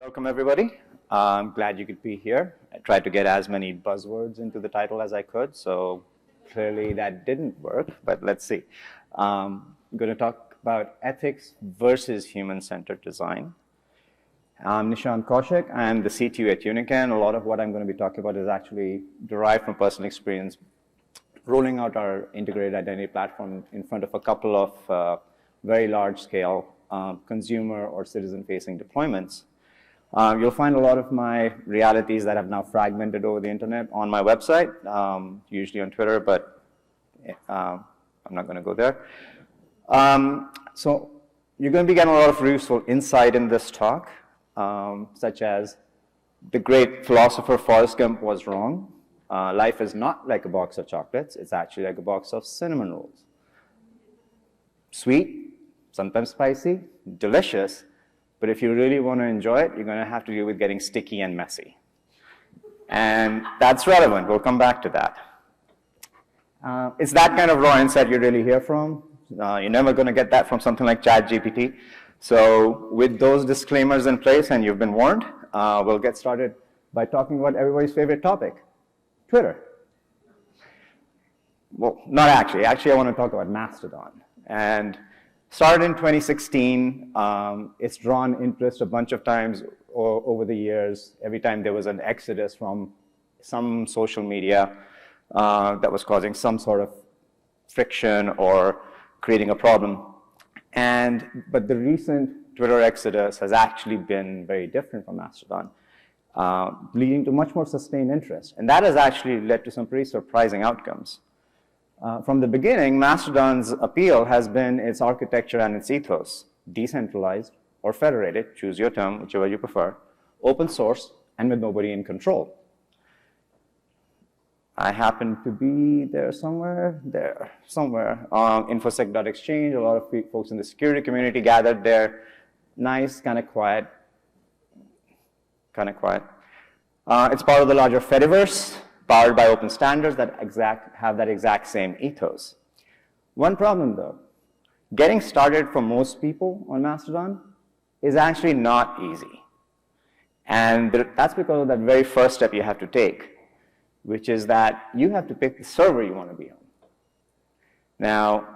Welcome, everybody. I'm glad you could be here. I tried to get as many buzzwords into the title as I could, so clearly that didn't work, but let's see. I'm going to talk about ethics versus human-centered design. I'm Nishant, Kaushik. I'm the CTO at Uniken. A lot of what I'm going to be talking about is actually derived from personal experience rolling out our integrated identity platform in front of a couple of very large-scale consumer or citizen-facing deployments. You'll find a lot of my realities that have now fragmented over the internet on my website, usually on Twitter, but I'm not going to go there. So you're going to be getting a lot of useful insight in this talk, such as the great philosopher Forrest Gump was wrong. Life is not like a box of chocolates. It's actually like a box of cinnamon rolls. Sweet, sometimes spicy, delicious. But if you really want to enjoy it, you're going to have to deal with getting sticky and messy. And that's relevant. We'll come back to that. It's that kind of raw insight you really hear from. You're never going to get that from something like ChatGPT. So with those disclaimers in place, and you've been warned, we'll get started by talking about everybody's favorite topic, Twitter. Well, not actually. Actually, I want to talk about Mastodon. And started in 2016. It's drawn interest a bunch of times over the years. Every time there was an exodus from some social media that was causing some sort of friction or creating a problem. But the recent Twitter exodus has actually been very different from Mastodon, leading to much more sustained interest. And that has actually led to some pretty surprising outcomes. From the beginning, Mastodon's appeal has been its architecture and its ethos, decentralized or federated, choose your term, whichever you prefer, open source, and with nobody in control. I happen to be there somewhere. Infosec.exchange, a lot of folks in the security community gathered there. Nice, kind of quiet. It's part of the larger Fediverse, powered by open standards that have that exact same ethos. One problem, though, getting started for most people on Mastodon is actually not easy. And that's because of that very first step you have to take, which is that you have to pick the server you want to be on. Now,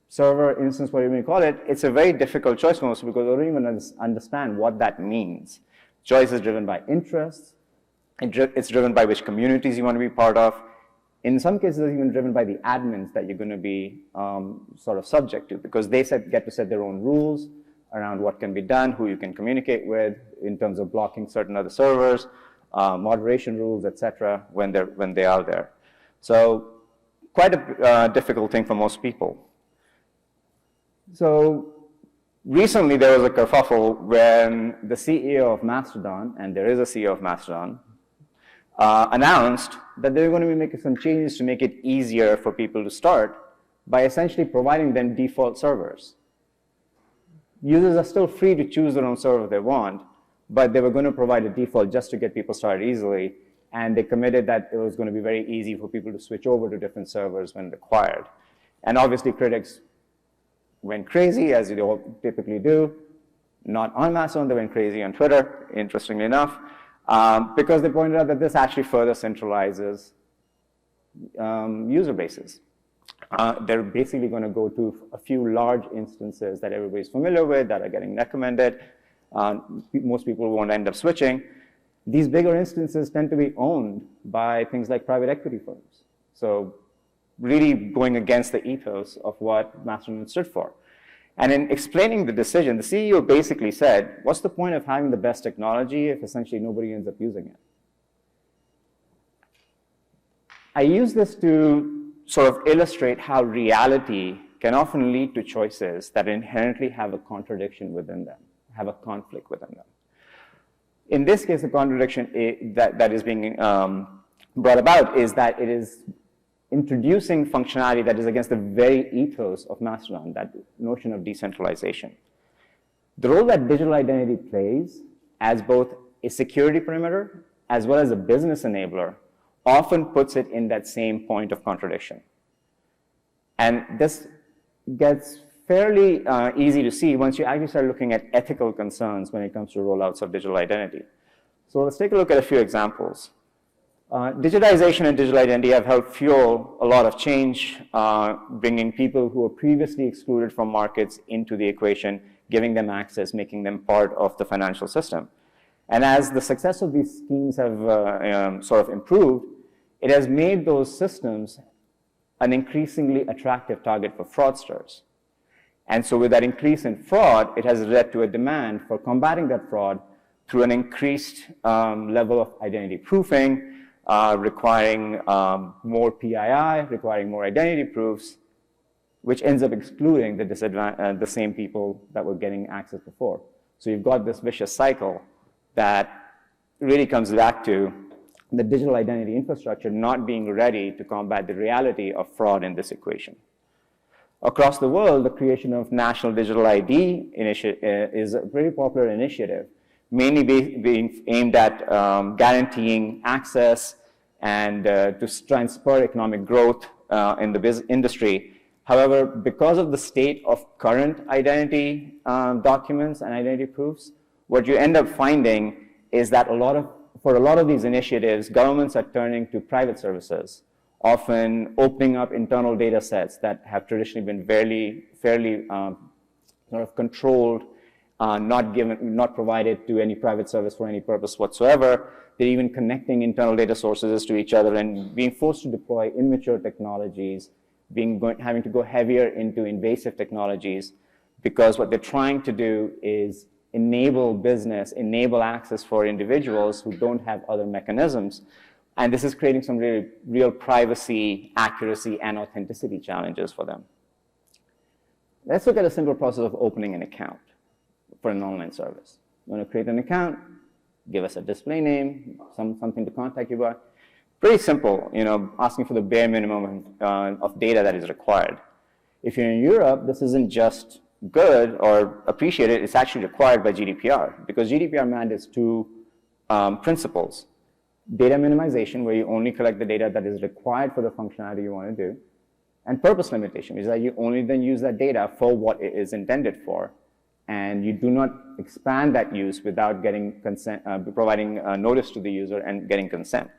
server, instance, whatever you call it, it's a very difficult choice for most people because they don't even understand what that means. Choice is driven by interests. It's driven by which communities you want to be part of. In some cases, it's even driven by the admins that you're going to be sort of subject to, because they get to set their own rules around what can be done, who you can communicate with in terms of blocking certain other servers, moderation rules, etc. when they are there. So quite a difficult thing for most people. So recently, there was a kerfuffle when the CEO of Mastodon, and there is a CEO of Mastodon, announced that they were going to be making some changes to make it easier for people to start by essentially providing them default servers. Users are still free to choose their own server if they want, but they were going to provide a default just to get people started easily, and they committed that it was going to be very easy for people to switch over to different servers when required. And obviously, critics went crazy, as they all typically do. Not on Mastodon, they went crazy on Twitter, interestingly enough. Because they pointed out that this actually further centralizes user bases. They're basically going to go to a few large instances that everybody's familiar with, that are getting recommended. Most people won't end up switching. These bigger instances tend to be owned by things like private equity firms. So really going against the ethos of what Mastodon stood for. And in explaining the decision, the CEO basically said, what's the point of having the best technology if essentially nobody ends up using it? I use this to sort of illustrate how reality can often lead to choices that inherently have a contradiction within them, have a conflict within them. In this case, the contradiction that is being brought about is that it is introducing functionality that is against the very ethos of Mastodon, that notion of decentralization. The role that digital identity plays as both a security perimeter as well as a business enabler often puts it in that same point of contradiction. And this gets fairly easy to see once you actually start looking at ethical concerns when it comes to rollouts of digital identity. So let's take a look at a few examples. Digitization and digital identity have helped fuel a lot of change, bringing people who were previously excluded from markets into the equation, giving them access, making them part of the financial system. And as the success of these schemes have sort of improved, it has made those systems an increasingly attractive target for fraudsters. And so with that increase in fraud, it has led to a demand for combating that fraud through an increased level of identity proofing, requiring more PII, requiring more identity proofs, which ends up excluding the same people that were getting access before. So you've got this vicious cycle that really comes back to the digital identity infrastructure not being ready to combat the reality of fraud in this equation. Across the world, the creation of National Digital ID is a very popular initiative, mainly being aimed at guaranteeing access and to try and spur economic growth in the industry. However, because of the state of current identity documents and identity proofs, what you end up finding is that for a lot of these initiatives, governments are turning to private services, often opening up internal data sets that have traditionally been fairly sort of controlled, not provided to any private service for any purpose whatsoever. They're even connecting internal data sources to each other and being forced to deploy immature technologies, having to go heavier into invasive technologies, because what they're trying to do is enable business, enable access for individuals who don't have other mechanisms. And this is creating some really real privacy, accuracy, and authenticity challenges for them. Let's look at a simple process of opening an account for an online service. You want to create an account, give us a display name, something to contact you by. Pretty simple, asking for the bare minimum of data that is required. If you're in Europe, this isn't just good or appreciated, it's actually required by GDPR, because GDPR mandates two principles. Data minimization, where you only collect the data that is required for the functionality you want to do, and purpose limitation, which is that you only then use that data for what it is intended for, and you do not expand that use without getting consent, providing notice to the user and getting consent.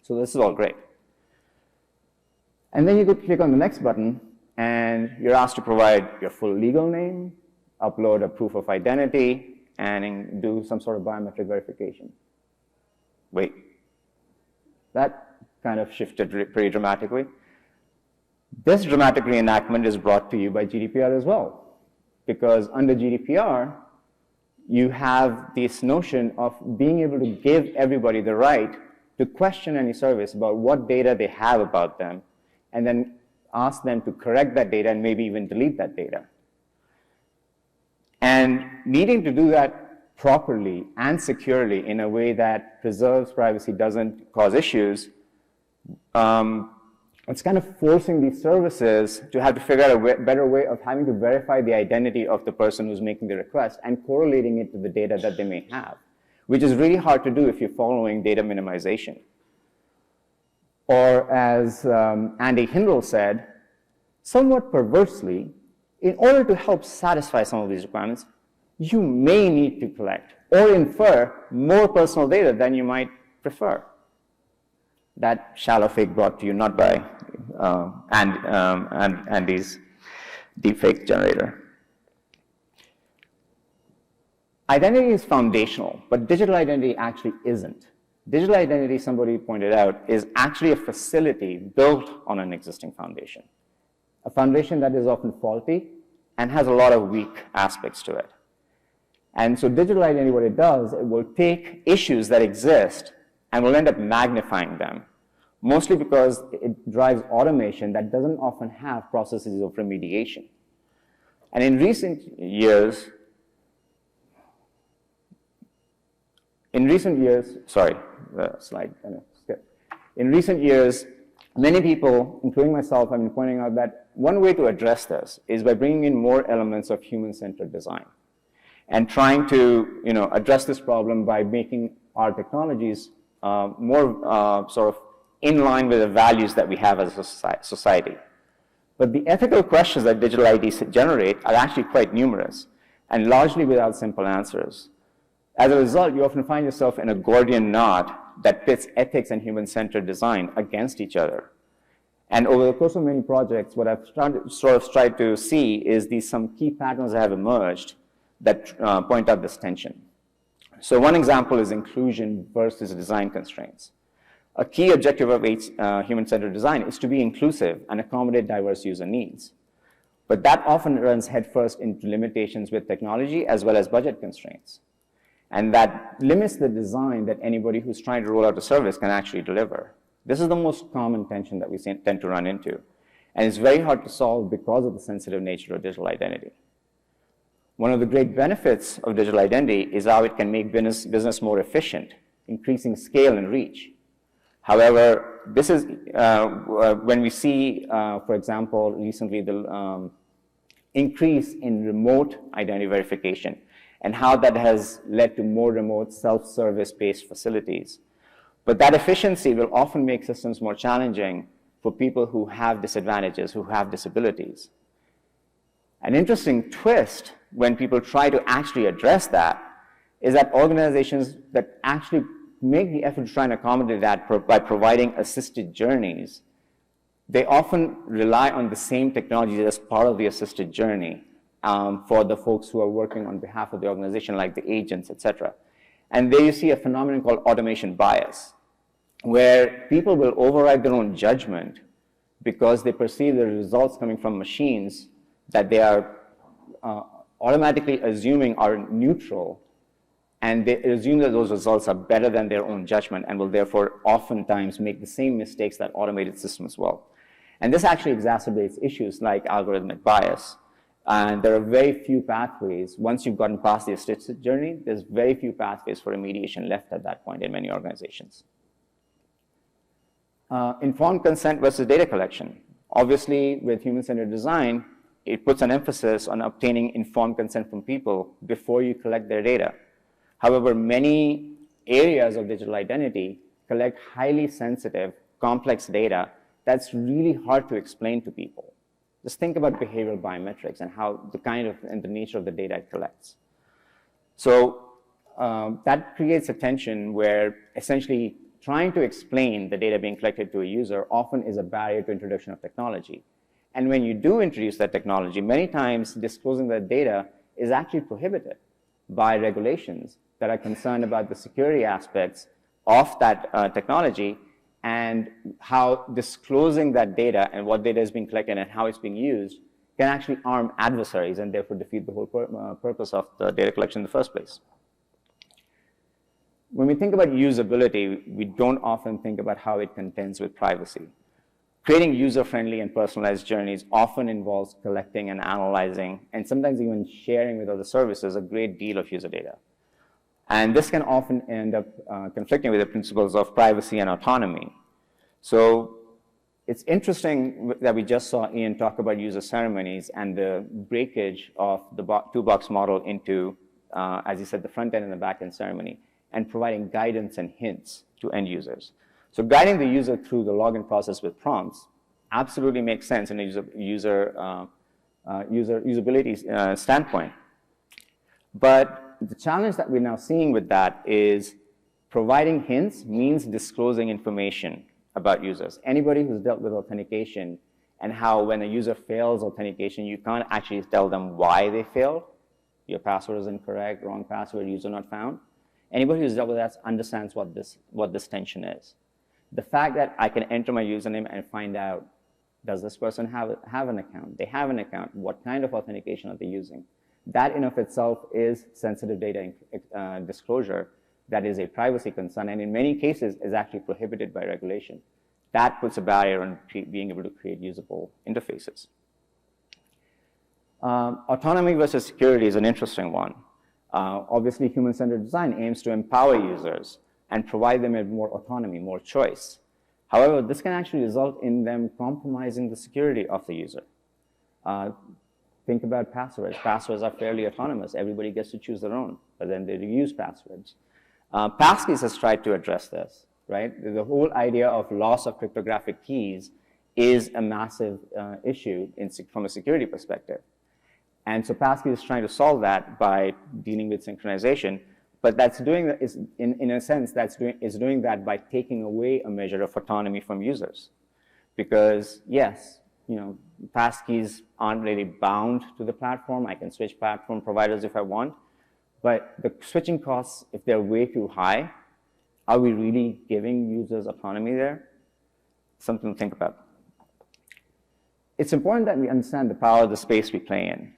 So this is all great. And then you could click on the next button, and you're asked to provide your full legal name, upload a proof of identity, and do some sort of biometric verification. Wait, that kind of shifted pretty dramatically. This dramatic reenactment is brought to you by GDPR as well, because under GDPR, you have this notion of being able to give everybody the right to question any service about what data they have about them, and then ask them to correct that data and maybe even delete that data. And needing to do that properly and securely in a way that preserves privacy, doesn't cause issues, it's kind of forcing these services to have to figure out a better way of having to verify the identity of the person who's making the request and correlating it to the data that they may have, which is really hard to do if you're following data minimization. Or as Andy Hindle said, somewhat perversely, in order to help satisfy some of these requirements, you may need to collect or infer more personal data than you might prefer. That shallow fake brought to you not by Andy's deepfake generator. Identity is foundational, but digital identity actually isn't. Digital identity, somebody pointed out, is actually a facility built on an existing foundation. A foundation that is often faulty and has a lot of weak aspects to it. And so digital identity, what it does, it will take issues that exist and will end up magnifying them, mostly because it drives automation that doesn't often have processes of remediation. And in recent years, sorry, the slide kind of skipped. In recent years, many people, including myself, have been pointing out that one way to address this is by bringing in more elements of human-centered design and trying to address this problem by making our technologies more sort of in line with the values that we have as a society. But the ethical questions that digital IDs generate are actually quite numerous and largely without simple answers. As a result, you often find yourself in a Gordian knot that pits ethics and human-centered design against each other. And over the course of many projects, what I've tried to see is some key patterns that have emerged that point out this tension. So one example is inclusion versus design constraints. A key objective of human-centered design is to be inclusive and accommodate diverse user needs. But that often runs headfirst into limitations with technology as well as budget constraints. And that limits the design that anybody who's trying to roll out a service can actually deliver. This is the most common tension that we tend to run into. And it's very hard to solve because of the sensitive nature of digital identity. One of the great benefits of digital identity is how it can make business more efficient, increasing scale and reach. However, this is when we see, for example, recently the increase in remote identity verification and how that has led to more remote self-service-based facilities. But that efficiency will often make systems more challenging for people who have disadvantages, who have disabilities. An interesting twist when people try to actually address that is that organizations that actually make the effort to try and accommodate that by providing assisted journeys, they often rely on the same technology as part of the assisted journey for the folks who are working on behalf of the organization, like the agents, et cetera. And there you see a phenomenon called automation bias, where people will override their own judgment because they perceive the results coming from machines that they are automatically assuming are neutral, and they assume that those results are better than their own judgment and will therefore oftentimes make the same mistakes that automated systems will. And this actually exacerbates issues like algorithmic bias. And there are very few pathways. Once you've gotten past the assisted journey, there's very few pathways for remediation left at that point in many organizations. Informed consent versus data collection. Obviously, with human-centered design, it puts an emphasis on obtaining informed consent from people before you collect their data. However, many areas of digital identity collect highly sensitive, complex data that's really hard to explain to people. Just think about behavioral biometrics and how the nature of the data it collects. So that creates a tension where essentially trying to explain the data being collected to a user often is a barrier to introduction of technology. And when you do introduce that technology, many times disclosing that data is actually prohibited by regulations that are concerned about the security aspects of that technology and how disclosing that data and what data is being collected and how it's being used can actually arm adversaries and therefore defeat the whole purpose of the data collection in the first place. When we think about usability, we don't often think about how it contends with privacy. Creating user-friendly and personalized journeys often involves collecting and analyzing, and sometimes even sharing with other services a great deal of user data. And this can often end up conflicting with the principles of privacy and autonomy. So it's interesting that we just saw Ian talk about user ceremonies and the breakage of the two-box model into, as he said, the front end and the back end ceremony, and providing guidance and hints to end users. So guiding the user through the login process with prompts absolutely makes sense in a usability standpoint. But the challenge that we're now seeing with that is providing hints means disclosing information about users. Anybody who's dealt with authentication and how when a user fails authentication, you can't actually tell them why they failed. Your password is incorrect, wrong password, user not found. Anybody who's dealt with that understands what this tension is. The fact that I can enter my username and find out, does this person have an account? They have an account. What kind of authentication are they using? That in of itself is sensitive data disclosure that is a privacy concern, and in many cases is actually prohibited by regulation. That puts a barrier on being able to create usable interfaces. Autonomy versus security is an interesting one. Obviously, human-centered design aims to empower users and provide them with more autonomy, more choice. However, this can actually result in them compromising the security of the user. Think about passwords. Passwords are fairly autonomous. Everybody gets to choose their own, but then they reuse passwords. Passkeys has tried to address this, right? The whole idea of loss of cryptographic keys is a massive issue from a security perspective. And so Passkey is trying to solve that by dealing with synchronization, but that's doing that is, in a sense, is doing that by taking away a measure of autonomy from users. Because yes, passkeys aren't really bound to the platform. I can switch platform providers if I want, but the switching costs, if they're way too high, are we really giving users autonomy there? Something to think about. It's important that we understand the power of the space we play in.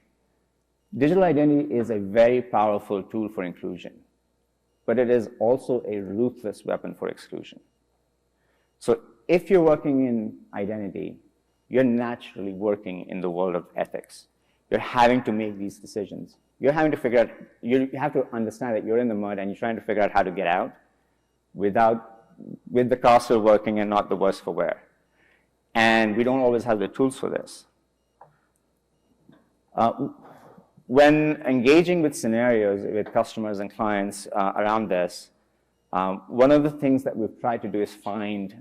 Digital identity is a very powerful tool for inclusion, but it is also a ruthless weapon for exclusion. So if you're working in identity, you're naturally working in the world of ethics. You're having to make these decisions. You're having to figure out, you have to understand that you're in the mud and you're trying to figure out how to get out with the castle working and not the worse for wear. And we don't always have the tools for this. When engaging with scenarios with customers and clients around this, one of the things that we've tried to do is find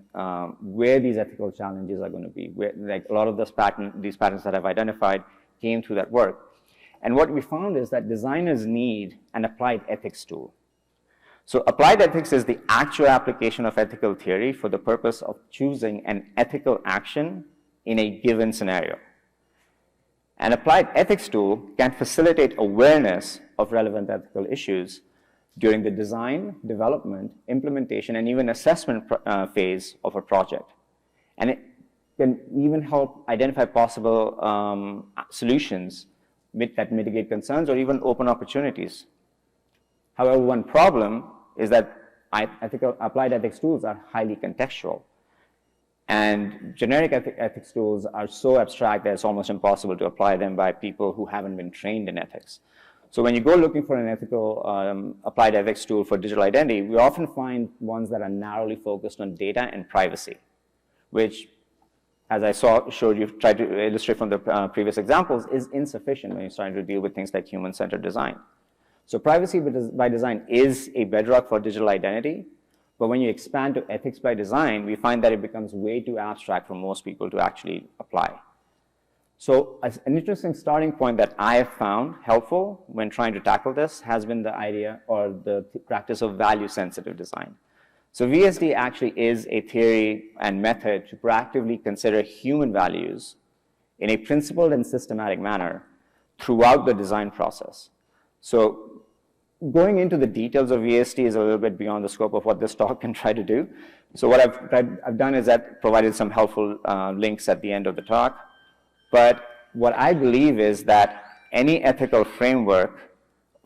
where these ethical challenges are going to be. Like a lot of these patterns that I've identified came through that work. And what we found is that designers need an applied ethics tool. So applied ethics is the actual application of ethical theory for the purpose of choosing an ethical action in a given scenario. An applied ethics tool can facilitate awareness of relevant ethical issues during the design, development, implementation, and even assessment phase of a project. And it can even help identify possible solutions that mitigate concerns or even open opportunities. However, one problem is that applied ethics tools are highly contextual. And generic ethics tools are so abstract that it's almost impossible to apply them by people who haven't been trained in ethics. So when you go looking for an ethical applied ethics tool for digital identity, we often find ones that are narrowly focused on data and privacy, which, as I showed you, tried to illustrate from the previous examples, is insufficient when you're starting to deal with things like human-centered design. So privacy by design is a bedrock for digital identity, but when you expand to ethics by design, we find that it becomes way too abstract for most people to actually apply. So an interesting starting point that I have found helpful when trying to tackle this has been the idea or the practice of value-sensitive design. So VSD actually is a theory and method to proactively consider human values in a principled and systematic manner throughout the design process. So going into the details of VSD is a little bit beyond the scope of what this talk can try to do. So what I've done is that provided some helpful links at the end of the talk. But what I believe is that any ethical framework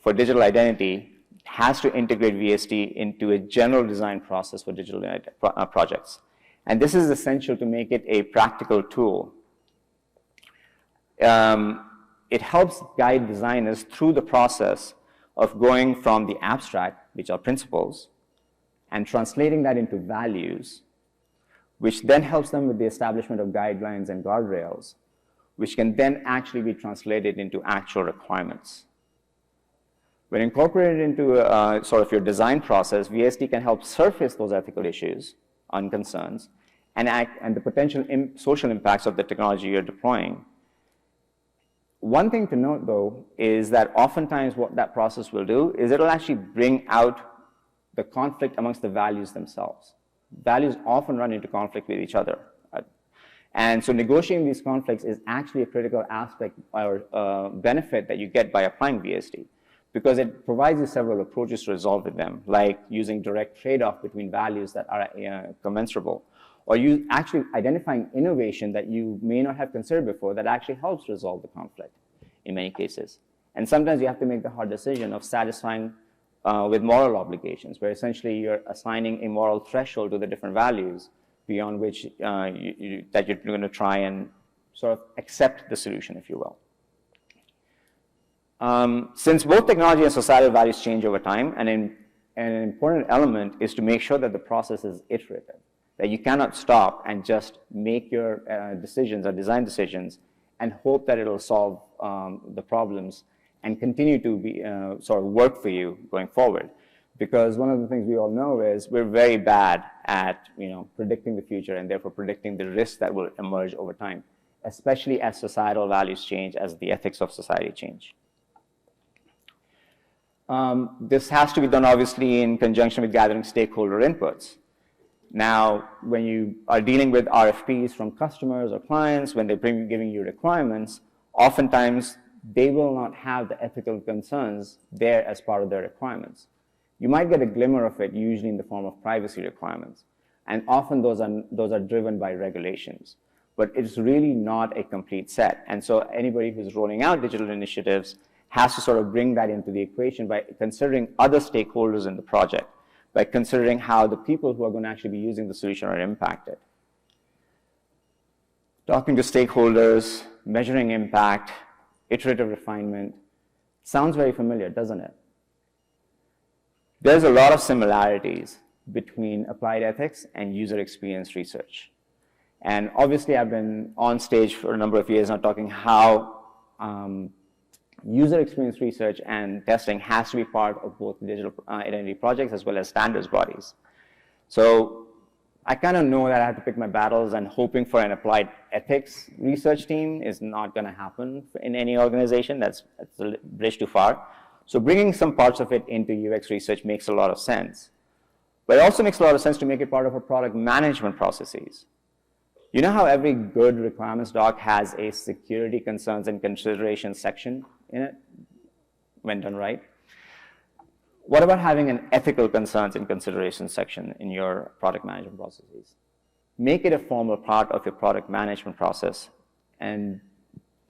for digital identity has to integrate VSD into a general design process for digital projects. And this is essential to make it a practical tool. It helps guide designers through the process of going from the abstract, which are principles, and translating that into values, which then helps them with the establishment of guidelines and guardrails, which can then actually be translated into actual requirements. When incorporated into sort of your design process, VSD can help surface those ethical issues and concerns and the potential social impacts of the technology you're deploying. One thing to note, though, is that oftentimes what that process will do is it'll actually bring out the conflict amongst the values themselves. Values often run into conflict with each other. And so negotiating these conflicts is actually a critical aspect or benefit that you get by applying VSD, because it provides you several approaches to resolve with them, like using direct trade-off between values that are commensurable, or you actually identifying innovation that you may not have considered before that actually helps resolve the conflict in many cases. And sometimes you have to make the hard decision of satisfying with moral obligations, where essentially you're assigning a moral threshold to the different values beyond which that you're going to try and sort of accept the solution, if you will. Since both technology and societal values change over time, and an important element is to make sure that the process is iterative, that you cannot stop and just make your decisions or design decisions and hope that it'll solve the problems and continue to be sort of work for you going forward. Because one of the things we all know is we're very bad at predicting the future and therefore predicting the risks that will emerge over time, especially as societal values change, as the ethics of society change. This has to be done obviously in conjunction with gathering stakeholder inputs. Now, when you are dealing with RFPs from customers or clients, when they're giving you requirements, oftentimes they will not have the ethical concerns there as part of their requirements. You might get a glimmer of it, usually in the form of privacy requirements. And often those are driven by regulations. But it's really not a complete set. And so anybody who's rolling out digital initiatives has to sort of bring that into the equation by considering other stakeholders in the project, by considering how the people who are going to actually be using the solution are impacted. Talking to stakeholders, measuring impact, iterative refinement. Sounds very familiar, doesn't it? There's a lot of similarities between applied ethics and user experience research. And obviously, I've been on stage for a number of years now talking how user experience research and testing has to be part of both digital identity projects as well as standards bodies. So I kind of know that I have to pick my battles, and hoping for an applied ethics research team is not going to happen in any organization. That's a bridge too far. So bringing some parts of it into UX research makes a lot of sense. But it also makes a lot of sense to make it part of our product management processes. You know how every good requirements doc has a security concerns and considerations section in it, when done right? What about having an ethical concerns and considerations section in your product management processes? Make it a formal part of your product management process, and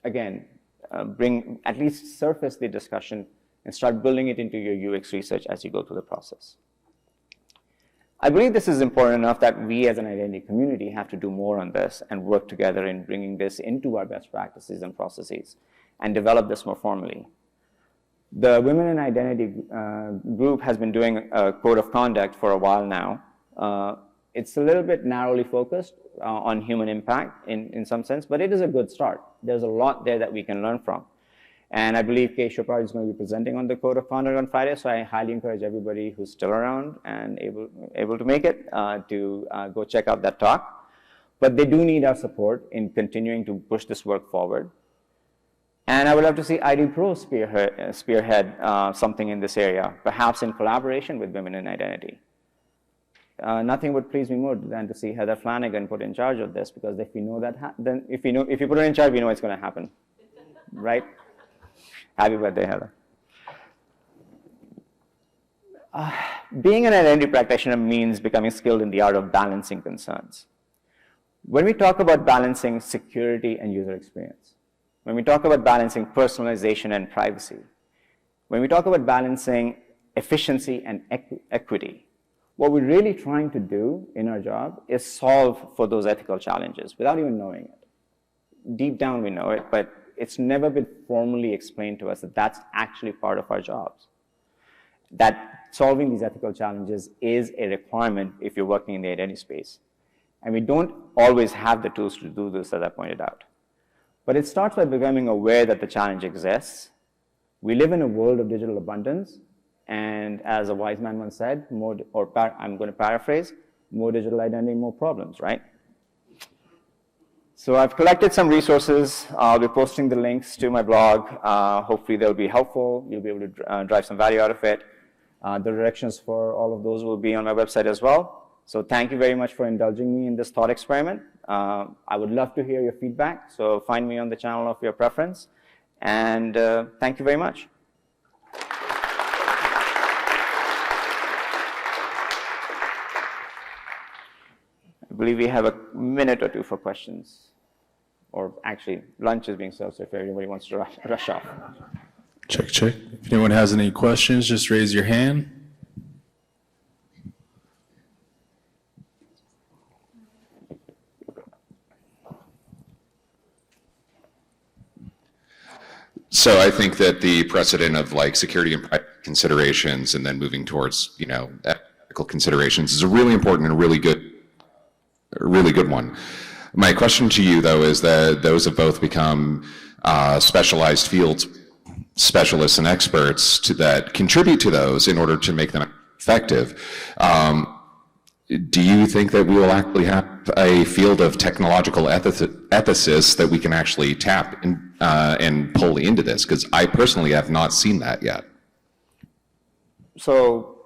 again, at least surface the discussion and start building it into your UX research as you go through the process. I believe this is important enough that we as an identity community have to do more on this and work together in bringing this into our best practices and processes and develop this more formally. The Women in Identity group has been doing a code of conduct for a while now. It's a little bit narrowly focused on human impact in some sense, but it is a good start. There's a lot there that we can learn from. And I believe Kay Chopard is going to be presenting on the code of conduct on Friday, so I highly encourage everybody who's still around and able to make it to go check out that talk. But they do need our support in continuing to push this work forward. And I would love to see ID Pro spearhead something in this area, perhaps in collaboration with Women in Identity. Nothing would please me more than to see Heather Flanagan put in charge of this, because if you know that, then if you put her in charge, we know it's going to happen, right? Happy birthday, Heather. Being an identity practitioner means becoming skilled in the art of balancing concerns. When we talk about balancing security and user experience, when we talk about balancing personalization and privacy, when we talk about balancing efficiency and equity, what we're really trying to do in our job is solve for those ethical challenges without even knowing it. Deep down we know it, but it's never been formally explained to us that that's actually part of our jobs. That solving these ethical challenges is a requirement if you're working in the identity space. And we don't always have the tools to do this, as I pointed out. But it starts by becoming aware that the challenge exists. We live in a world of digital abundance, and as a wise man once said, I'm going to paraphrase, more digital identity, more problems, right? So I've collected some resources. I'll be posting the links to my blog. Hopefully they'll be helpful. You'll be able to drive some value out of it. The directions for all of those will be on my website as well. So thank you very much for indulging me in this thought experiment. I would love to hear your feedback. So find me on the channel of your preference. And thank you very much. I believe we have a minute or two for questions. Or actually, lunch is being served, so if everybody wants to rush off. Check, check. If anyone has any questions, just raise your hand. So I think that the precedent of like security and privacy considerations and then moving towards, ethical considerations is a really important and a really good one. My question to you, though, is that those have both become specialized fields, specialists and experts that contribute to those in order to make them effective. Do you think that we will actually have a field of technological ethicists that we can actually tap and pull into this? Because I personally have not seen that yet. So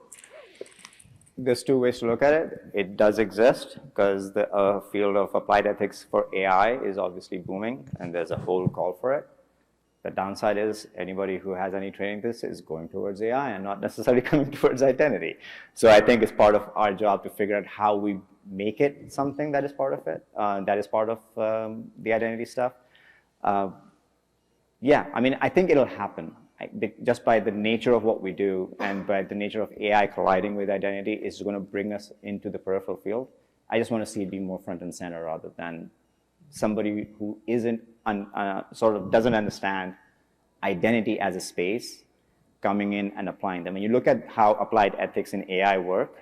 there's two ways to look at it. It does exist because the field of applied ethics for AI is obviously booming, and there's a whole call for it. The downside is anybody who has any training this is going towards AI and not necessarily coming towards identity. So I think it's part of our job to figure out how we make it something that is part of it, that is part of the identity stuff. Yeah, I mean, I think it'll happen. Just by the nature of what we do and by the nature of AI colliding with identity is going to bring us into the peripheral field. I just want to see it be more front and center rather than somebody who isn't sort of doesn't understand identity as a space coming in and applying them. When you look at how applied ethics in AI work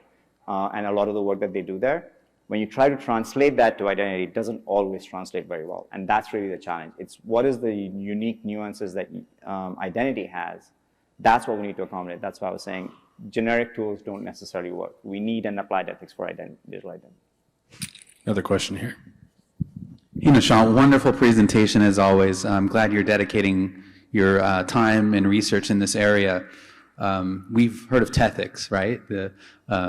and a lot of the work that they do there, when you try to translate that to identity, it doesn't always translate very well. And that's really the challenge. It's what is the unique nuances that identity has. That's what we need to accommodate. That's why I was saying generic tools don't necessarily work. We need an applied ethics for digital identity. Another question here. Hey, Nishant, wonderful presentation as always. I'm glad you're dedicating your time and research in this area. We've heard of Tethics, right? The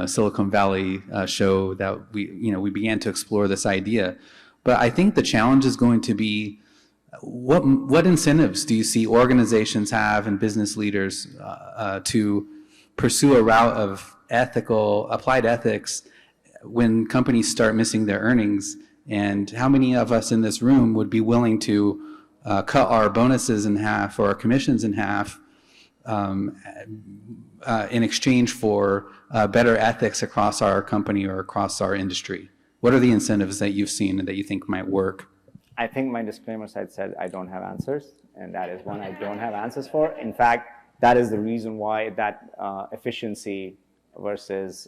Silicon Valley show that we began to explore this idea. But I think the challenge is going to be what incentives do you see organizations have and business leaders to pursue a route of applied ethics when companies start missing their earnings? And how many of us in this room would be willing to cut our bonuses in half or our commissions in half in exchange for better ethics across our company or across our industry? What are the incentives that you've seen and that you think might work? I think my disclaimer slide said I don't have answers, and that is one I don't have answers for. In fact, that is the reason why that efficiency versus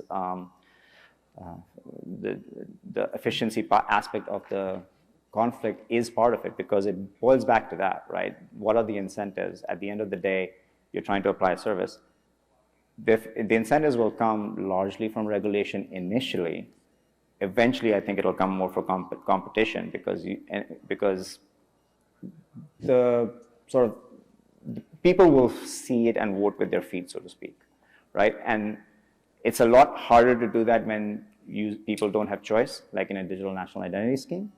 the efficiency aspect of the conflict is part of it, because it boils back to that, right? What are the incentives? At the end of the day, you're trying to apply a service. The incentives will come largely from regulation initially. Eventually, I think it'll come more from competition because the sort of people will see it and vote with their feet, so to speak, right? And it's a lot harder to do that when people don't have choice, like in a digital national identity scheme.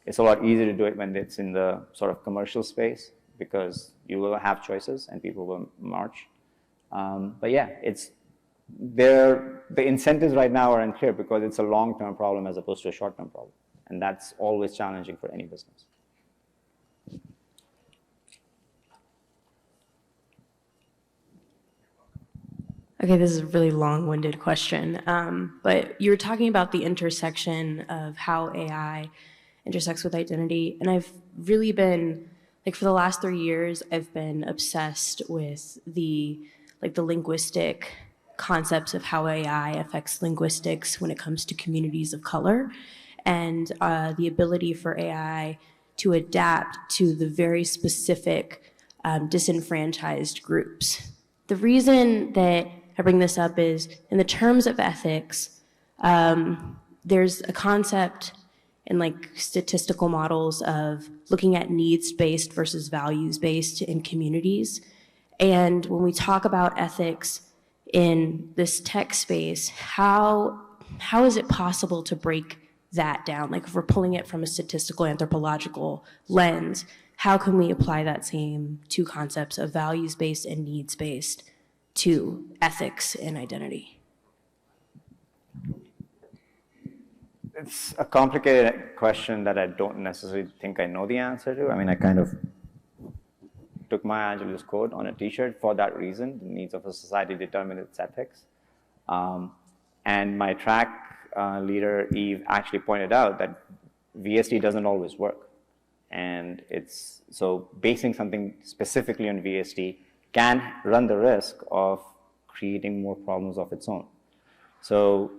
It's a lot easier to do it when it's in the sort of commercial space, because you will have choices and people will march. But yeah, the incentives right now are unclear because it's a long-term problem as opposed to a short-term problem. And that's always challenging for any business. Okay, this is a really long-winded question, but you were talking about the intersection of how AI intersects with identity, and I've really been, like, for the last 3 years, I've been obsessed with the linguistic concepts of how AI affects linguistics when it comes to communities of color, and the ability for AI to adapt to the very specific disenfranchised groups. The reason that I bring this up is, in the terms of ethics, there's a concept in like statistical models of looking at needs-based versus values-based in communities. And when we talk about ethics in this tech space, how is it possible to break that down? Like, if we're pulling it from a statistical anthropological lens, how can we apply that same two concepts of values-based and needs-based to ethics and identity? It's a complicated question that I don't necessarily think I know the answer to. I mean, I kind of took Maya Angelou's quote on a t-shirt for that reason: the needs of a society determine its ethics. And my track leader, Eve, actually pointed out that VST doesn't always work. And so basing something specifically on VST can run the risk of creating more problems of its own. So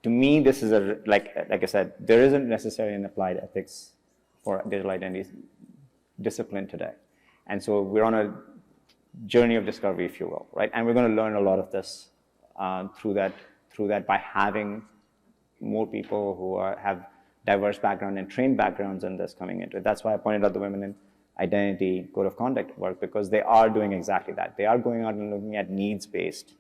to me, this is like I said, there isn't necessarily an applied ethics for digital identity discipline today. And so we're on a journey of discovery, if you will, right? And we're going to learn a lot of this through that by having more people who have diverse background and trained backgrounds in this coming into it. That's why I pointed out the women in identity code of conduct work, because they are doing exactly that. They are going out and looking at needs-based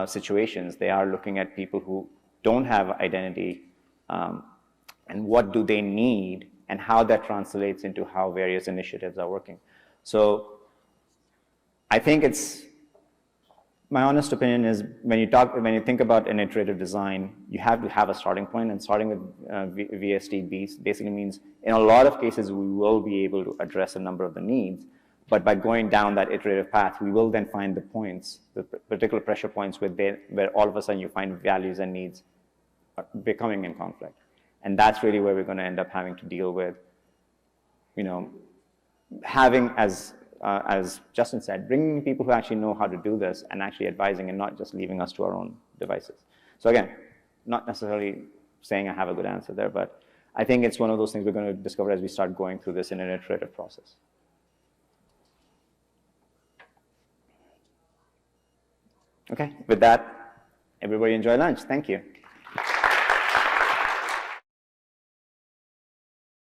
situations. They are looking at people who don't have identity and what do they need and how that translates into how various initiatives are working. So I think my honest opinion is when you think about an iterative design, you have to have a starting point, and starting with VSD basically means in a lot of cases we will be able to address a number of the needs, but by going down that iterative path, we will then find the points, the particular pressure points where all of a sudden you find values and needs becoming in conflict. And that's really where we're going to end up having to deal with, having, as Justin said, bringing people who actually know how to do this and actually advising and not just leaving us to our own devices. So again, not necessarily saying I have a good answer there, but I think it's one of those things we're going to discover as we start going through this in an iterative process. Okay, with that, everybody enjoy lunch. Thank you.